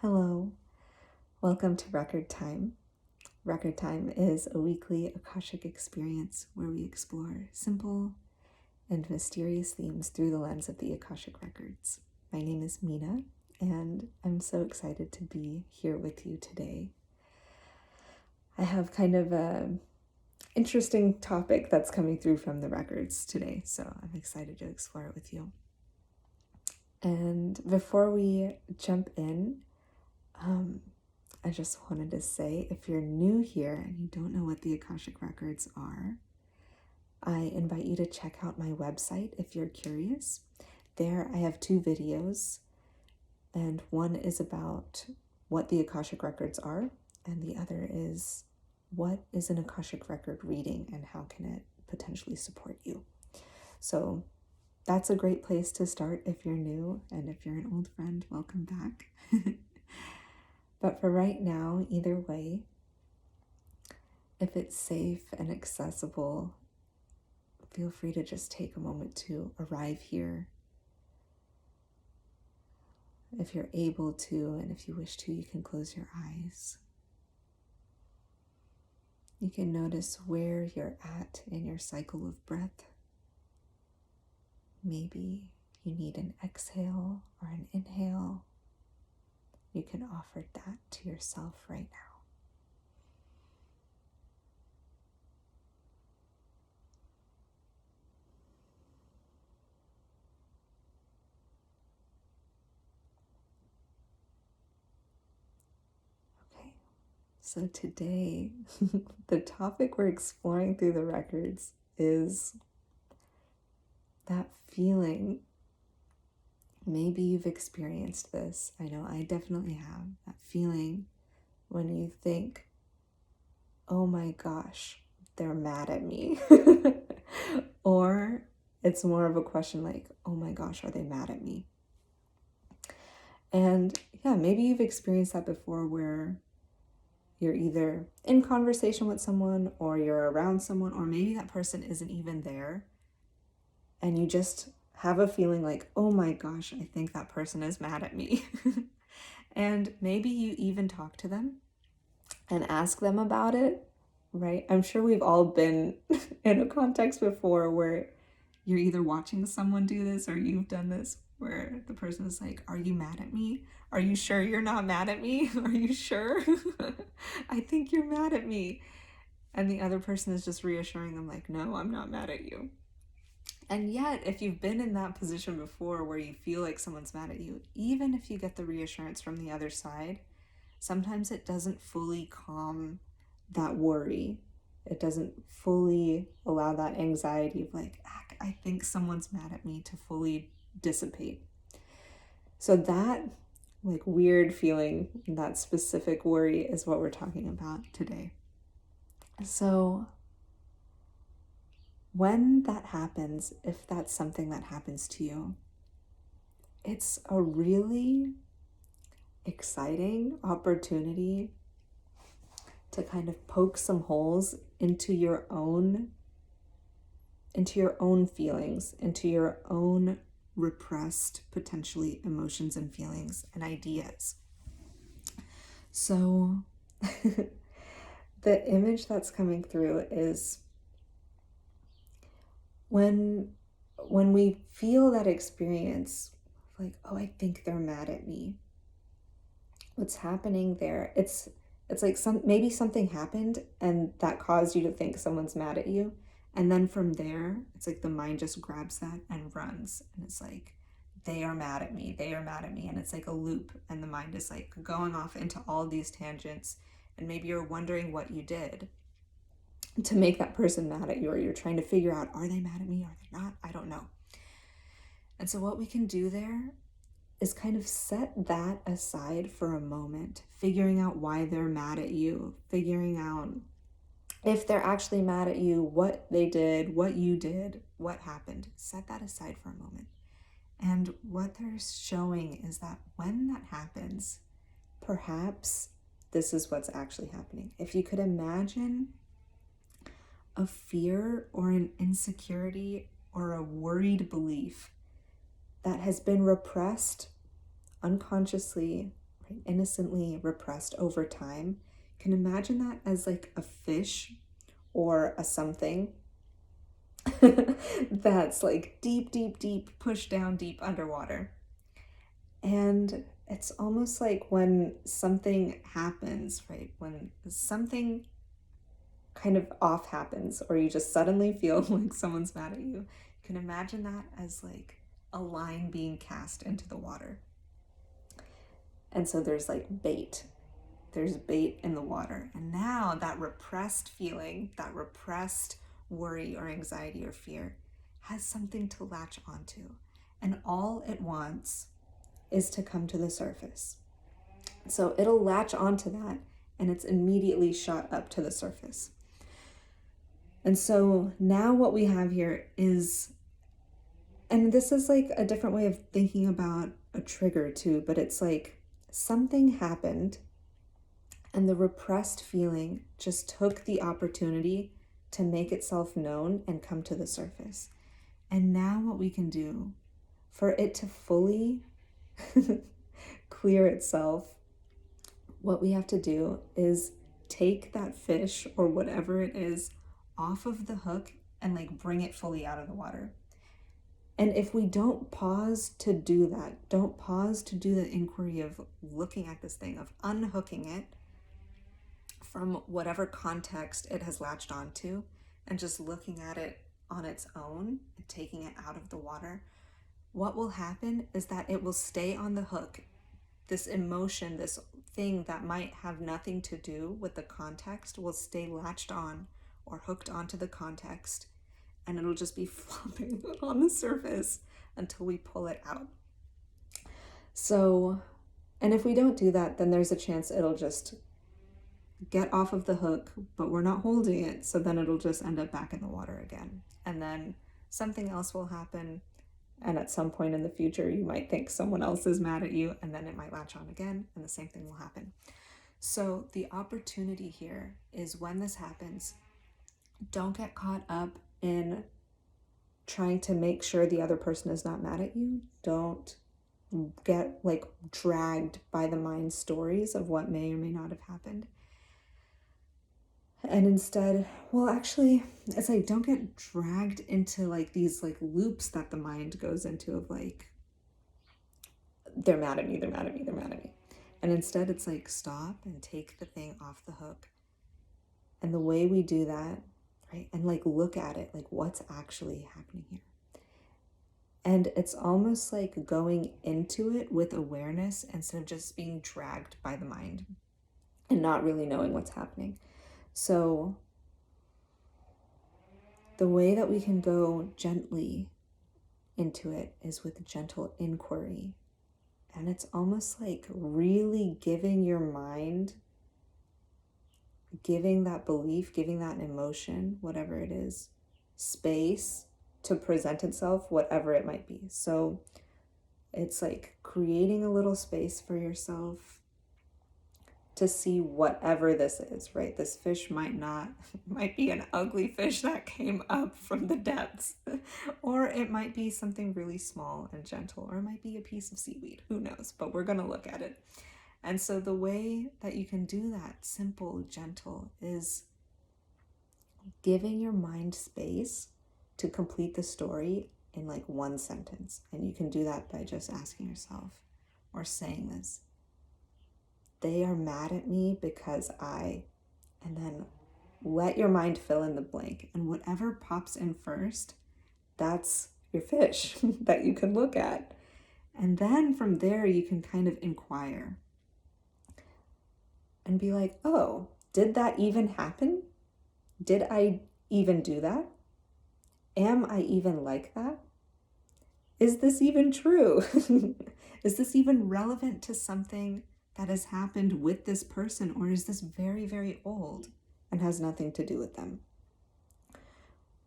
Hello, welcome to Record Time. Record Time is a weekly Akashic experience where we explore simple and mysterious themes through the lens of the Akashic Records. My name is Mina, and I'm so excited to be here with you today. I have kind of a interesting topic that's coming through from the records today, so I'm excited to explore it with you. And before we jump in, I just wanted to say, if you're new here and you don't know what the Akashic Records are, I invite you to check out my website if you're curious. There I have 2 videos, and one is about what the Akashic Records are, and the other is what is an Akashic Record reading and how can it potentially support you. So that's a great place to start if you're new, and if you're an old friend, welcome back. But for right now, either way, if it's safe and accessible, feel free to just take a moment to arrive here. If you're able to, and if you wish to, you can close your eyes. You can notice where you're at in your cycle of breath. Maybe you need an exhale or an inhale. You can offer that to yourself right now. So today, the topic we're exploring through the records is that feeling. Maybe you've experienced this. I know I definitely have. That feeling when you think, oh my gosh, they're mad at me. Or it's more of a question like, oh my gosh, are they mad at me? And yeah, maybe you've experienced that before where you're either in conversation with someone or you're around someone, or maybe that person isn't even there. And you just have a feeling like, oh my gosh, I think that person is mad at me. And maybe you even talk to them and ask them about it, right? I'm sure we've all been in a context before where you're either watching someone do this or you've done this, where the person is like, are you mad at me? Are you sure you're not mad at me? Are you sure? I think you're mad at me. And the other person is just reassuring them like, no, I'm not mad at you. And yet, if you've been in that position before where you feel like someone's mad at you, even if you get the reassurance from the other side, sometimes it doesn't fully calm that worry. It doesn't fully allow that anxiety of like, I think someone's mad at me to fully dissipate. So that like weird feeling, that specific worry is what we're talking about today. So when that happens, if that's something that happens to you, it's a really exciting opportunity to kind of poke some holes into your own feelings, into your own repressed, potentially, emotions and feelings and ideas. So the image that's coming through is when we feel that experience, like, oh, I think they're mad at me. What's happening there? It's like maybe something happened and that caused you to think someone's mad at you. And then from there, it's like the mind just grabs that and runs. And it's like, they are mad at me. They are mad at me. And it's like a loop. And the mind is like going off into all these tangents. And maybe you're wondering what you did to make that person mad at you. Or you're trying to figure out, are they mad at me? Are they not? I don't know. And so what we can do there is kind of set that aside for a moment, figuring out why they're mad at you, figuring out if they're actually mad at you, what they did, what you did, what happened. Set that aside for a moment. And what they're showing is that when that happens, perhaps this is what's actually happening. If you could imagine a fear or an insecurity or a worried belief that has been repressed unconsciously right? Innocently repressed over time. You can imagine that as like a fish or a something that's like deep, deep, deep, pushed down deep underwater. And it's almost like when something happens, right? When something kind of off happens, or you just suddenly feel like someone's mad at you, you can imagine that as like a line being cast into the water. And so there's like bait. There's bait in the water. And now that repressed feeling, that repressed worry or anxiety or fear has something to latch onto. And all it wants is to come to the surface. So it'll latch onto that and it's immediately shot up to the surface. And so now what we have here is, and this is like a different way of thinking about a trigger too, but it's like something happened and the repressed feeling just took the opportunity to make itself known and come to the surface. And now what we can do for it to fully clear itself, what we have to do is take that fish or whatever it is off of the hook and like bring it fully out of the water. And if we don't pause to do that, don't pause to do the inquiry of looking at this thing, of unhooking it from whatever context it has latched onto and just looking at it on its own and taking it out of the water, what will happen is that it will stay on the hook. This emotion, this thing that might have nothing to do with the context will stay latched on or hooked onto the context, and it'll just be flopping on the surface until we pull it out. So, and if we don't do that, then there's a chance it'll just get off of the hook, but we're not holding it, so then it'll just end up back in the water again. And then something else will happen, and at some point in the future, you might think someone else is mad at you, and then it might latch on again, and the same thing will happen. So the opportunity here is when this happens, don't get caught up in trying to make sure the other person is not mad at you. Don't get like dragged by the mind stories of what may or may not have happened. And instead, well, actually, it's like, don't get dragged into like these like loops that the mind goes into of like, they're mad at me, they're mad at me, they're mad at me. And instead it's like, stop and take the thing off the hook. And the way we do that, right, and like look at it, like what's actually happening here. And it's almost like going into it with awareness instead of just being dragged by the mind and not really knowing what's happening. So the way that we can go gently into it is with gentle inquiry. And it's almost like really giving your mind, giving that belief, giving that emotion, whatever it is, space to present itself, whatever it might be. So it's like creating a little space for yourself to see whatever this is, right? This fish might be an ugly fish that came up from the depths, or it might be something really small and gentle, or it might be a piece of seaweed, who knows, but we're gonna look at it. And so the way that you can do that, simple, gentle, is giving your mind space to complete the story in like one sentence. And you can do that by just asking yourself or saying this: they are mad at me because I, and then let your mind fill in the blank. And whatever pops in first, that's your fish that you can look at. And then from there, you can kind of inquire and be like, oh, did that even happen? Did I even do that? Am I even like that? Is this even true? Is this even relevant to something that has happened with this person, or is this very, very old and has nothing to do with them?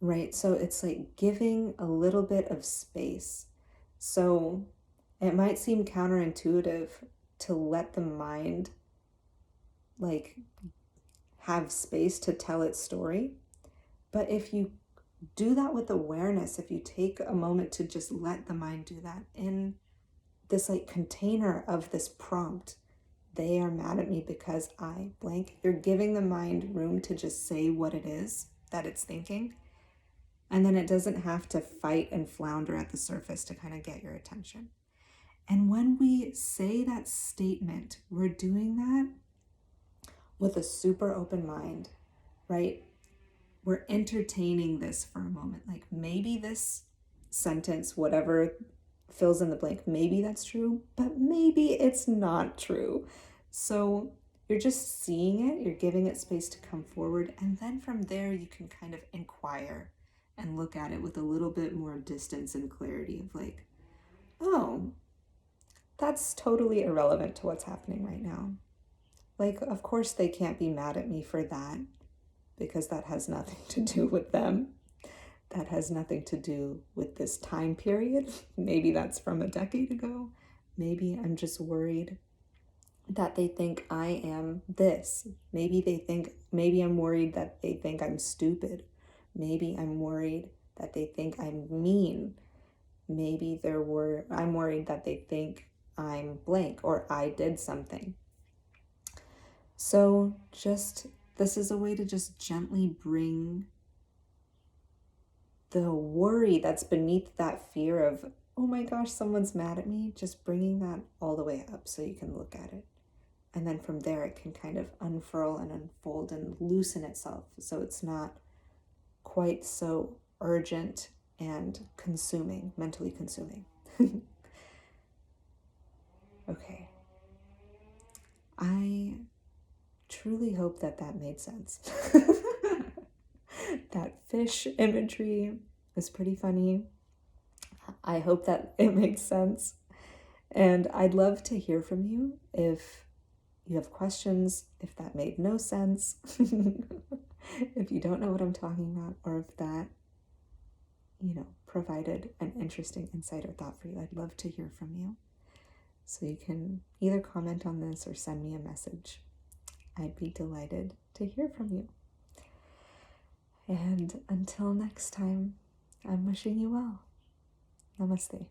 Right? So it's like giving a little bit of space. So it might seem counterintuitive to let the mind like have space to tell its story. But if you do that with awareness, if you take a moment to just let the mind do that in this like container of this prompt, they are mad at me because I blank. You're giving the mind room to just say what it is that it's thinking. And then it doesn't have to fight and flounder at the surface to kind of get your attention. And when we say that statement, we're doing that with a super open mind, right? We're entertaining this for a moment. Like maybe this sentence, whatever fills in the blank, maybe that's true, but maybe it's not true. So you're just seeing it, you're giving it space to come forward, and then from there you can kind of inquire and look at it with a little bit more distance and clarity of like, oh, that's totally irrelevant to what's happening right now. Like, of course they can't be mad at me for that, because that has nothing to do with them. That has nothing to do with this time period. Maybe that's from a decade ago. Maybe I'm just worried that they think I am this. Maybe I'm worried that they think I'm stupid. Maybe I'm worried that they think I'm mean. Maybe I'm worried that they think I'm blank or I did something. So this is a way to just gently bring the worry that's beneath that fear of, oh my gosh, someone's mad at me, just bringing that all the way up so you can look at it. And then from there, it can kind of unfurl and unfold and loosen itself so it's not quite so urgent and mentally consuming. Okay. I truly hope that made sense. That fish imagery was pretty funny. I hope that it makes sense. And I'd love to hear from you if you have questions, if that made no sense, if you don't know what I'm talking about, or if that, provided an interesting insight or thought for you. I'd love to hear from you. So you can either comment on this or send me a message. I'd be delighted to hear from you. And until next time, I'm wishing you well. Namaste.